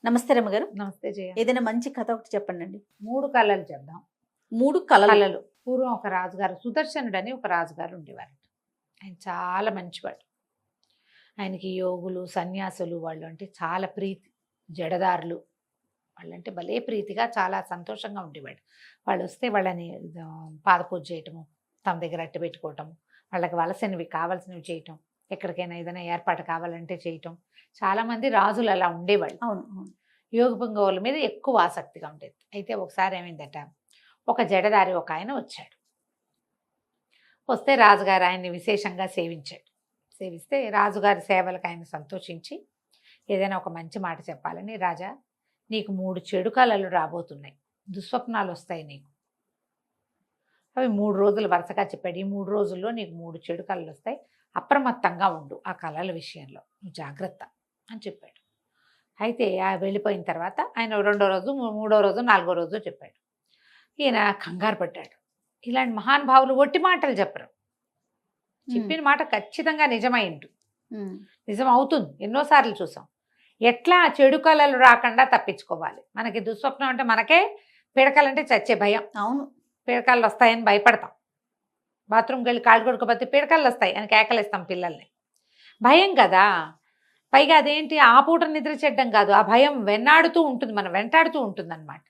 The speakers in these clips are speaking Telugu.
నమస్తే రమ్మగారు. నమస్తే జయ. ఏదైనా మంచి కథ ఒకటి చెప్పండి. 3 కళలు చెప్దాం. 3 కళలు. పూర్వం ఒక రాజుగారు, సుదర్శనుడు అని ఒక రాజుగారు ఉండేవారు. ఆయన చాలా మంచివాడు. ఆయనకి యోగులు, సన్యాసులు వాళ్ళు అంటే చాలా ప్రీతి. జడదారులు వాళ్ళంటే భలే ప్రీతిగా చాలా సంతోషంగా ఉండేవాడు. వాళ్ళు వస్తే వాళ్ళని పాదపూజ చేయటము, తమ దగ్గర అట్టు పెట్టుకోవటము, వాళ్ళకి వలసినవి కావాల్సినవి చేయటం, ఎక్కడికైనా ఏదైనా ఏర్పాటు కావాలంటే చేయటం. చాలామంది రాజులు అలా ఉండేవాళ్ళు. అవును. యోగ పుంగవుల మీద ఎక్కువ ఆసక్తిగా ఉండేది. అయితే ఒకసారి ఏమైందట, ఒక జడదారి ఒక ఆయన వచ్చాడు. వస్తే రాజుగారు ఆయన్ని విశేషంగా సేవించాడు. సేవిస్తే రాజుగారి సేవలకు ఆయన సంతోషించి ఏదైనా ఒక మంచి మాట చెప్పాలని, రాజా నీకు 3 చెడు కళలు రాబోతున్నాయి, దుస్వప్నాలు వస్తాయి నీకు. అవి 3 రోజులు వరుసగా చెప్పాడు. ఈ 3 రోజుల్లో నీకు 3 చెడు కళలు వస్తాయి, అప్రమత్తంగా ఉండు ఆ కళల విషయంలో, నువ్వు జాగ్రత్త అని చెప్పాడు. అయితే ఆ వెళ్ళిపోయిన తర్వాత ఆయన 2వ రోజు, 3వ రోజు, 4వ రోజు చెప్పాడు. ఈయన కంగారు పడ్డాడు. ఇలాంటి మహానుభావులు ఒట్టి మాటలు చెప్పరు. చెప్పిన మాట ఖచ్చితంగా నిజమైండు, నిజం అవుతుంది. ఎన్నోసార్లు చూసాం. ఎట్లా చెడు కళలు రాకుండా తప్పించుకోవాలి. మనకి దుస్వప్నం అంటే మనకే పిడకలంటే చచ్చే భయం. అవును, పిడకలు వస్తాయని భయపడతాం. బాత్రూమ్కి వెళ్ళి కాళ్ళు కొడుకోపోతే పిడకలు వస్తాయి అని కేకలేస్తాం పిల్లల్ని. భయం కదా. పైగా అదేంటి ఆ పూట నిద్ర చెడ్డం కాదు, ఆ భయం వెన్నాడుతూ ఉంటుంది, మనం వెంటాడుతూ ఉంటుంది అనమాట.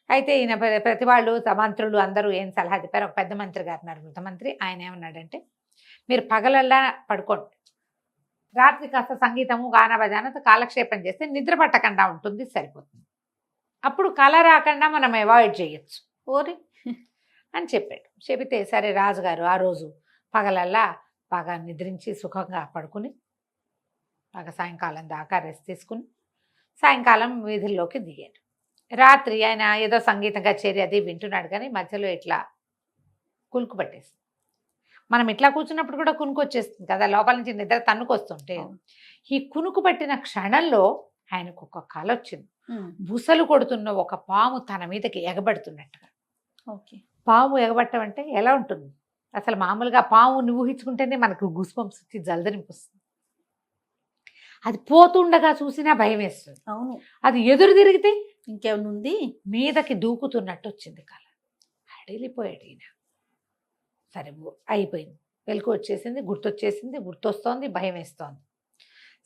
అయితే ఈయన ప్రతి వాళ్ళు మంత్రులు అందరూ ఏం సలహా చెప్పారు. ఒక పెద్ద మంత్రి గారు ఉన్నారు, వృద్ధ మంత్రి. ఆయన ఏమన్నాడంటే, మీరు పగలల్లా పడుకోండి, రాత్రి కాస్త సంగీతము గాన భజానతో కాలక్షేపం చేస్తే నిద్ర పట్టకుండా ఉంటుంది, సరిపోతుంది. అప్పుడు కళ రాకుండా మనం అవాయిడ్ చేయొచ్చు ఓరి అని చెప్పాడు. చెబితే సరే రాజుగారు ఆ రోజు పగలల్లా బాగా నిద్రించి సుఖంగా పడుకుని బాగా సాయంకాలం దాకా రెస్ట్ తీసుకుని సాయంకాలం వీధుల్లోకి దిగాడు. రాత్రి ఆయన ఏదో సంగీతం కచేరి అది వింటున్నాడు, కానీ మధ్యలో ఇట్లా కునుకు పట్టేస్తుంది. మనం ఇట్లా కూర్చున్నప్పుడు కూడా కునుకు వచ్చేస్తుంది కదా, లోపల నుంచి నిద్ర తన్నుకొస్తుంటే. ఈ కునుకు పట్టిన క్షణంలో ఆయనకు ఒక కల వచ్చింది. బుసలు కొడుతున్న ఒక పాము తన మీదకి ఎగబడుతున్నట్టుగా. ఓకే. పాము ఎగబట్టం అంటే ఎలా ఉంటుంది? అసలు మామూలుగా పాముని ఊహించుకుంటేనే మనకు గుస్బంప్స్ వచ్చి జలదరింపుస్తుంది. అది పోతుండగా చూసినా భయం వేస్తుంది. అవును. అది ఎదురు తిరిగితే ఇంకేమైనా ఉంది, మీదకి దూకుతున్నట్టు వచ్చింది కళ. అడిలిపోయాడు ఈయన. సరే అయిపోయింది, వెలుగు వచ్చేసింది, గుర్తొచ్చేసింది, గుర్తొస్తోంది, భయం వేస్తోంది.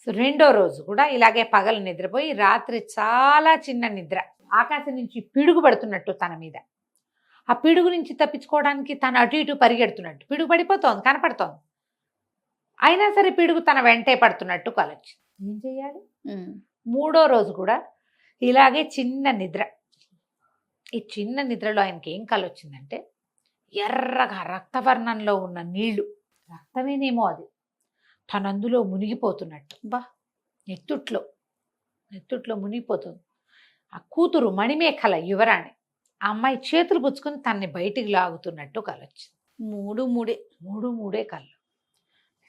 సో 2వ రోజు కూడా ఇలాగే పగలు నిద్రపోయి రాత్రి చాలా చిన్న నిద్ర, ఆకాశం నుంచి పిడుగు పడుతున్నట్టు తన మీద. ఆ పిడుగు నుంచి తప్పించుకోవడానికి తను అటు ఇటు పరిగెడుతున్నట్టు, పిడుగు పడిపోతోంది, కనపడుతోంది. అయినా సరే పిడుగు తన వెంటే పడుతున్నట్టు కలొచ్చింది. ఏం చేయాలి? 3వ రోజు కూడా ఇలాగే చిన్న నిద్ర. ఈ చిన్న నిద్రలో ఆయనకి ఏం కల వచ్చిందంటే, ఎర్రగా రక్తవర్ణంలో ఉన్న నీళ్లు, రక్తమేనేమో అది, తనందులో మునిగిపోతున్నట్టు. నెత్తుట్లో మునిగిపోతుంది. ఆ కూతురు మణిమేఖల యువరాణి, ఆ అమ్మాయి చేతులు పుచ్చుకొని తనని బయటికి లాగుతున్నట్టు కల వచ్చింది. 3 కళ్ళు.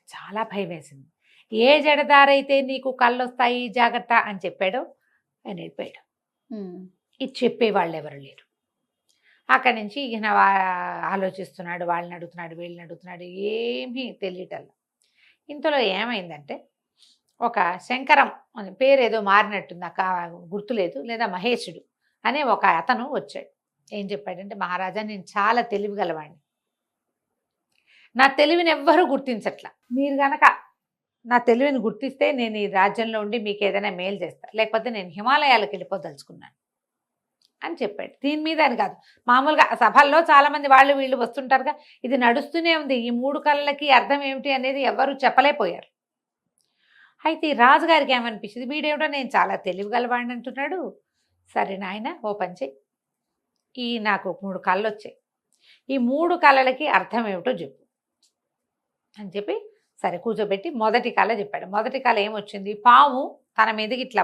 చాలా భయం వేసింది. ఏ జడదారైతే నీకు కళ్ళు వస్తాయి జాగ్రత్త అని చెప్పాడో ఆయన వెళ్ళిపోయాడు. ఇది చెప్పేవాళ్ళు ఎవరు లేరు. అక్కడి నుంచి ఈయన ఆలోచిస్తున్నాడు, వాళ్ళని అడుగుతున్నాడు, వీళ్ళని అడుగుతున్నాడు, ఏమీ తెలియటల్లా. ఇంతలో ఏమైందంటే, ఒక శంకరం అని పేరు ఏదో మారినట్టుంది, నాకు గుర్తులేదు, లేదా మహేశుడు అనే ఒక అతను వచ్చాడు. ఏం చెప్పాడంటే, మహారాజా నేను చాలా తెలివిగలవాడిని, నా తెలివిని ఎవ్వరూ గుర్తించట్లా. మీరు గనక నా తెలివిని గుర్తిస్తే నేను ఈ రాజ్యంలో ఉండి మీకు ఏదైనా మేలు చేస్తా, లేకపోతే నేను హిమాలయాలకు వెళ్ళిపోదలుచుకున్నాను అని చెప్పాడు. దీని మీద అని కాదు, మామూలుగా సభల్లో చాలామంది వాళ్ళు వీళ్ళు వస్తుంటారుగా, ఇది నడుస్తూనే ఉంది. ఈ 3 కళలకి అర్థం ఏమిటి అనేది ఎవరు చెప్పలేకపోయారు. అయితే ఈ రాజుగారికి ఏమనిపించింది, వీడేమిటో నేను చాలా తెలివిగలవాడిని అంటున్నాడు. సరే నాయన ఓ పని చెయ్యి, ఈ నాకు 3 కళలు వచ్చాయి, ఈ 3 కళలకి అర్థం ఏమిటో చెప్పు అని చెప్పి సరే కూర్చోబెట్టి మొదటి కళ చెప్పాడు. మొదటి కళ ఏమొచ్చింది, పాము తన మీదకి ఇట్లా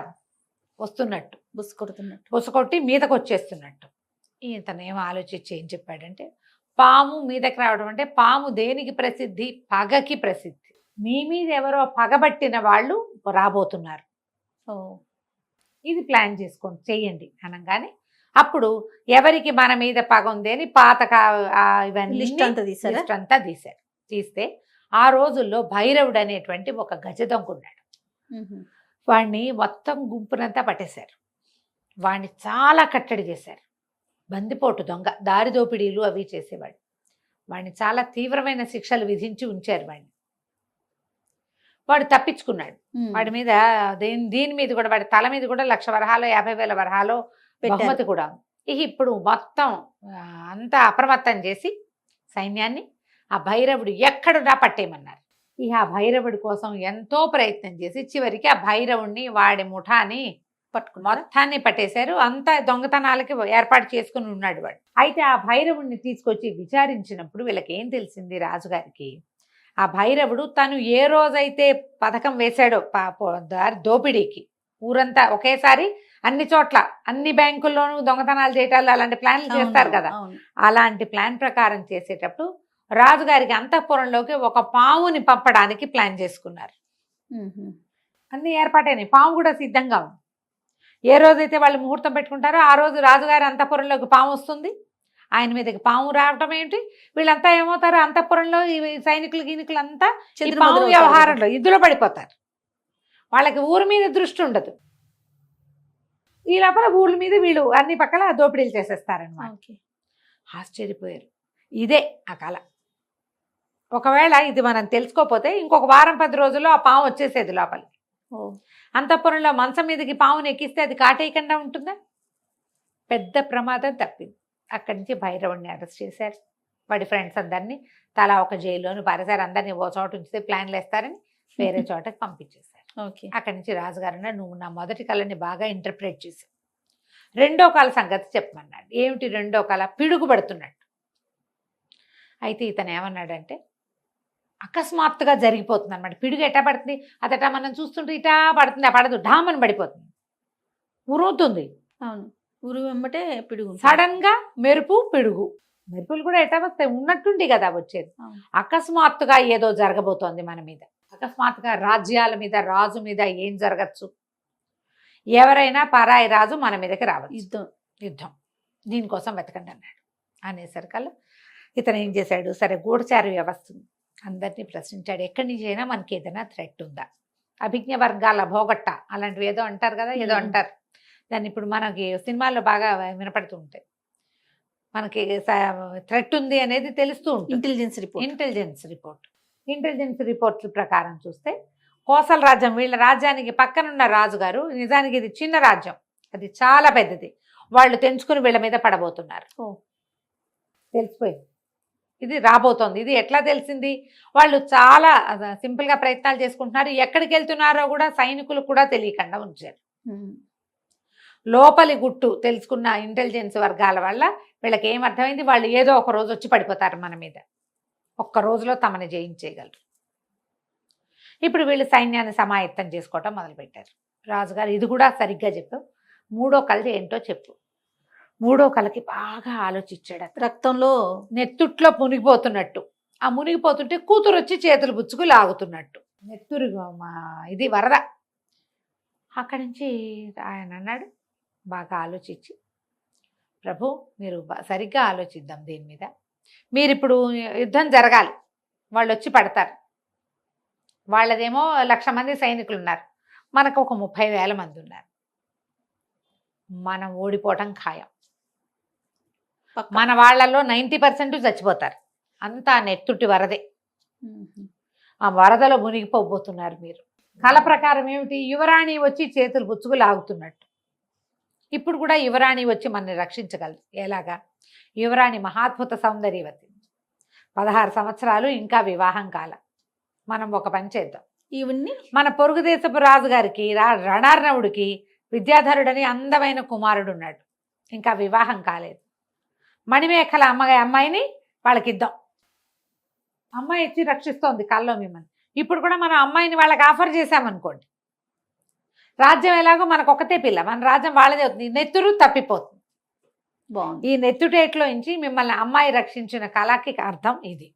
వస్తున్నట్టు, బుసకొట్టి మీదకి వచ్చేస్తున్నట్టు. ఇతను ఏం ఆలోచించి ఏం చెప్పాడంటే, పాము మీదకి రావడం అంటే పాము దేనికి ప్రసిద్ధి? పగకి ప్రసిద్ధి. మీ మీద ఎవరో పగబట్టిన వాళ్ళు రాబోతున్నారు, ఇది ప్లాన్ చేసుకొని చెయ్యండి అనగానే, అప్పుడు ఎవరికి మన మీద పగ ఉంది అని పాతక ఇవన్నీ లిస్ట్ అంతా తీశారు. తీస్తే ఆ రోజుల్లో భైరవుడు అనేటువంటి ఒక గజదొంగ ఉన్నాడు. వాడిని మొత్తం గుంపునంతా పట్టేశారు. వాడిని చాలా కట్టడి చేశారు. బందిపోటు దొంగ, దారి దోపిడీలు అవి చేసేవాడు. వాడిని చాలా తీవ్రమైన శిక్షలు విధించి ఉంచారు వాడిని. వాడు తప్పించుకున్నాడు. వాడి మీద దీని మీద కూడా, వాడి తల మీద కూడా 1,00,000 వరహాలో 50,000 వరహాలో బహుమతి కూడా ఉంది. ఇప్పుడు మొత్తం అంతా అప్రమత్తం చేసి సైన్యాన్ని ఆ భైరవుడు ఎక్కడున్నా పట్టేయమన్నారు. ఆ భైరవుడి కోసం ఎంతో ప్రయత్నం చేసి చివరికి ఆ భైరవుడిని, వాడి ముఠాని మొత్తాన్ని పట్టేశారు. అంతా దొంగతనాలకి ఏర్పాటు చేసుకుని ఉన్నాడు వాడు. అయితే ఆ భైరవుడిని తీసుకొచ్చి విచారించినప్పుడు వీళ్ళకి ఏం తెలిసింది రాజుగారికి, ఆ భైరవుడు తను ఏ రోజైతే పథకం వేశాడో దారి దోపిడీకి, ఊరంతా ఒకేసారి అన్ని చోట్ల అన్ని బ్యాంకుల్లోనూ దొంగతనాలు చేయటాలు అలాంటి ప్లాన్లు చేస్తారు కదా, అలాంటి ప్లాన్ ప్రకారం చేసేటప్పుడు రాజుగారికి అంతఃపురంలోకి ఒక పాముని పంపడానికి ప్లాన్ చేసుకున్నారు. అన్ని ఏర్పాటైనాయి. పాము కూడా సిద్ధంగా ఉంది. ఏ రోజైతే వాళ్ళు ముహూర్తం పెట్టుకుంటారో ఆ రోజు రాజుగారి అంతఃపురంలోకి పాము వస్తుంది. ఆయన మీదకి పాము రావటం ఏంటి, వీళ్ళంతా ఏమవుతారు, అంతఃపురంలో ఈ సైనికులు గీనికులు అంతా ఈ పాము వ్యవహారంలో ఇందులో పడిపోతారు. వాళ్ళకి ఊరి మీద దృష్టి ఉండదు. ఈ లోపల ఊళ్ళ మీద వీళ్ళు అన్ని పక్కల దోపిడీలు చేసేస్తారనమాట. ఆశ్చర్యపోయారు. ఇదే ఆ కళ. ఒకవేళ ఇది మనం తెలుసుకోకపోతే ఇంకొక వారం 10 రోజుల్లో ఆ పాము వచ్చేసేది లోపలికి. అంతఃపురంలో మంచం మీదకి పాముని ఎక్కిస్తే అది కాటేయకుండా ఉంటుందా? పెద్ద ప్రమాదం తప్పింది. అక్కడి నుంచి భైరవుడిని అరెస్ట్ చేశారు. వాడి ఫ్రెండ్స్ అందరినీ తలా ఒక జైల్లోని పారేశారు. అందరినీ ఓ చోట ఉంచితే ప్లాన్లు వేస్తారని వేరే చోటకి పంపించేశారు. అక్కడి నుంచి రాజుగారు నువ్వు నా మొదటి కళని బాగా ఇంటర్ప్రిట్ చేశావు, రెండో కళ సంగతి చెప్పమన్నాడు. ఏమిటి రెండో కళ? పిడుగు పడుతున్నట్టు. అయితే ఇతను ఏమన్నాడంటే, అకస్మాత్తుగా జరిగిపోతుంది అనమాట. పిడుగు ఎట్టా పడుతుంది, అదటా మనం చూస్తుంటే ఇటా పడుతుంది, పడదు, ఢామని పడిపోతుంది, ఉరుముతుంది. అవును, ఉరుము వెంబటే పిడుగు. సడన్ గా మెరుపు, పిడుగు. మెరుపులు కూడా ఎట్టా వస్తాయి, ఉన్నట్టుండి కదా వచ్చేది. అకస్మాత్తుగా ఏదో జరగబోతోంది మన మీద. అకస్మాత్తుగా రాజ్యాల మీద, రాజు మీద ఏం జరగచ్చు, ఎవరైనా పరాయి రాజు మన మీదకి రావచ్చు, యుద్ధం, దీనికోసం వెతకండి అన్నాడు. అనేసరికల్లా ఇతను ఏం చేశాడు, సరే గూఢచారి వ్యవస్థ అందరినీ ప్రశ్నించాడు. ఎక్కడి నుంచి అయినా మనకి ఏదైనా థ్రెట్ ఉందా, అభిజ్ఞ వర్గాల భోగట్ట అలాంటివి ఏదో అంటారు కదా, ఏదో అంటారు దాన్ని. ఇప్పుడు మనకి సినిమాల్లో బాగా వినపడుతూ ఉంటాయి. మనకి థ్రెట్ ఉంది అనేది తెలుస్తూ ఉంటుంది. ఇంటెలిజెన్స్ రిపోర్ట్ల ప్రకారం చూస్తే కోసల రాజ్యం, వీళ్ళ రాజ్యానికి పక్కనున్న రాజుగారు, నిజానికి ఇది చిన్న రాజ్యం, అది చాలా పెద్దది, వాళ్ళు తెంచుకుని వీళ్ళ మీద పడబోతున్నారు. తెలిసిపోయింది ఇది రాబోతోంది. ఇది ఎట్లా తెలిసింది, వాళ్ళు చాలా సింపుల్గా ప్రయత్నాలు చేసుకుంటున్నారు. ఎక్కడికి వెళ్తున్నారో కూడా సైనికులు కూడా తెలియకుండా ఉంచారు. లోపలి గుట్టు తెలుసుకున్న ఇంటెలిజెన్స్ వర్గాల వల్ల వీళ్ళకి ఏమర్థమైంది, వాళ్ళు ఏదో ఒక రోజు వచ్చి పడిపోతారు మన మీద, ఒక్క రోజులో తమని జయించేయగలరు. ఇప్పుడు వీళ్ళు సైన్యాన్ని సమాయత్తం చేసుకోవటం మొదలుపెట్టారు. రాజుగారు ఇది కూడా సరిగ్గా చెప్పావు, మూడో కళ ఏంటో చెప్పు. మూడో కళకి బాగా ఆలోచించాడు. రక్తంలో నెత్తుట్లో మునిగిపోతున్నట్టు, ఆ మునిగిపోతుంటే కూతురు వచ్చి చేతులు బుచ్చుకు లాగుతున్నట్టు, నెత్తురు ఇది వరద. అక్కడి నుంచి ఆయన అన్నాడు, బాగా ఆలోచించి, ప్రభు మీరు సరిగ్గా ఆలోచిద్దాం దీని మీద. మీరు ఇప్పుడు యుద్ధం జరగాలి, వాళ్ళు వచ్చి పడతారు, వాళ్ళదేమో 1,00,000 మంది సైనికులు ఉన్నారు, మనకు ఒక 30,000 మంది ఉన్నారు, మనం ఓడిపోవటం ఖాయం. మన వాళ్ళలో 90% చచ్చిపోతారు, అంతా నెత్తుటి వరదే, ఆ వరదలో మునిగిపోబోతున్నారు మీరు. కళ ప్రకారం ఏమిటి, యువరాణి వచ్చి చేతులు బుచ్చుకు లాగుతున్నట్టు. ఇప్పుడు కూడా యువరాణి వచ్చి మనని రక్షించగలరు. ఎలాగా? యువరాణి మహాద్భుత సౌందర్యవతి, 16 సంవత్సరాలు, ఇంకా వివాహం కాల. మనం ఒక పని చేద్దాం, ఇవన్నీ మన పొరుగు దేశపు రాజుగారికి రణార్ణవుడికి విద్యాధరుడని అందమైన కుమారుడు ఉన్నాడు, ఇంకా వివాహం కాలేదు. మణిమేఖల అమ్మాయిని వాళ్ళకి ఇద్దాం. అమ్మాయి ఇచ్చి రక్షిస్తోంది కల్లో మిమ్మల్ని. ఇప్పుడు కూడా మనం అమ్మాయిని వాళ్ళకి ఆఫర్ చేశామనుకోండి, రాజ్యం ఎలాగో మనకు ఒకతే పిల్ల, మన రాజ్యం వాళ్ళదే అవుతుంది, నెత్తురు తప్పిపోతుంది. ఈ నెత్తుటేట్లో నుంచి మిమ్మల్ని అమ్మాయి రక్షించిన కళకి అర్థం ఇది.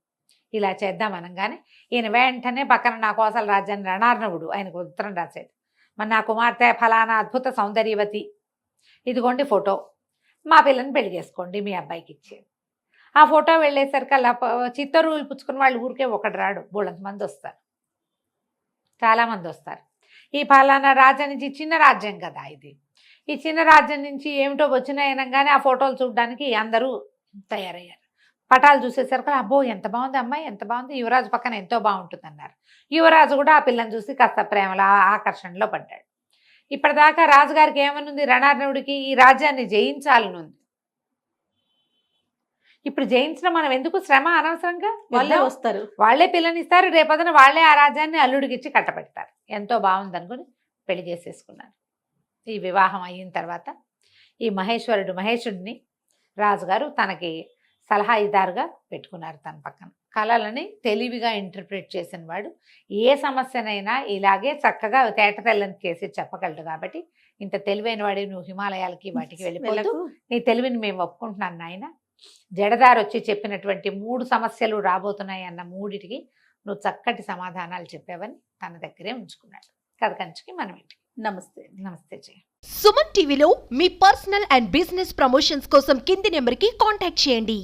ఇలా చేద్దాం అనగానే ఈయన వెంటనే పక్కన నా కోసల రాజ్యాన్ని రణార్ణవుడు ఆయనకు ఉత్తరం రాశాడు. మన నా కుమార్తె ఫలానా అద్భుత సౌందర్యవతి, ఇదిగోండి ఫోటో, మా పిల్లని పెళ్లి చేసుకోండి మీ అబ్బాయికి ఇచ్చేది. ఆ ఫోటో వెళ్ళేసరికి అలా చిత్తరువులు పుచ్చుకుని వాళ్ళు ఊరికే ఒకటి రాడు, బోళ్ళంత మంది వస్తారు, చాలామంది వస్తారు. ఈ ఫలానా రాజ్యం నుంచి, చిన్న రాజ్యం కదా ఇది, ఈ చిన్న రాజ్యం నుంచి ఏమిటో వచ్చినాయనగానే ఆ ఫోటోలు చూడడానికి అందరూ తయారయ్యారు. పటాలు చూసేసరికి అబ్బో ఎంత బాగుంది అమ్మాయి, ఎంత బాగుంది, యువరాజు పక్కన ఎంతో బాగుంటుంది అన్నారు. యువరాజు కూడా ఆ పిల్లని చూసి కాస్త ప్రేమలో ఆకర్షణలో పడ్డాడు. ఇప్పటిదాకా రాజుగారికి ఏమనుంది, రణార్ణవుడికి ఈ రాజ్యాన్ని జయించాలని ఉంది. ఇప్పుడు జయించడం మనం ఎందుకు, శ్రమ అనవసరంగా, వాళ్ళే వస్తారు, వాళ్లే పిల్లనిస్తారు, రేపొద్దున వాళ్లే ఆ రాజ్యాన్ని అల్లుడికిచ్చి కట్టబెడతారు. ఎంతో బాగుంది అనుకుని పెళ్లి చేసేసుకున్నారు. ఈ వివాహం అయిన తర్వాత ఈ మహేశుడిని రాజుగారు తనకి సలహాదారుగా పెట్టుకున్నారు తన పక్కన. కళలని తెలివిగా ఇంటర్ప్రిట్ చేసిన వాడు ఏ సమస్యనైనా ఇలాగే చక్కగా తేట తెల్లని చేసి చెప్పగలడు. కాబట్టి ఇంత తెలివైన వాడి, నువ్వు హిమాలయాలకి వాటికి వెళ్ళిపోతూ నీ తెలివిని మేము ఒప్పుకుంటున్నాను నాయన. జడదారు వచ్చి చెప్పినటువంటి 3 సమస్యలు రాబోతున్నాయి అన్న 3టికి నువ్వు చక్కటి సమాధానాలు చెప్పావని తన దగ్గరే ఉంచుకున్నాడు. కథ కంచికి మనం ఇంటికి. నమస్తే. నమస్తే జయ. సుమన్ టీవీలో మీ పర్సనల్ అండ్ బిజినెస్ ప్రమోషన్స్ కోసం కింది నెంబర్కి కాంటాక్ట్ చేయండి.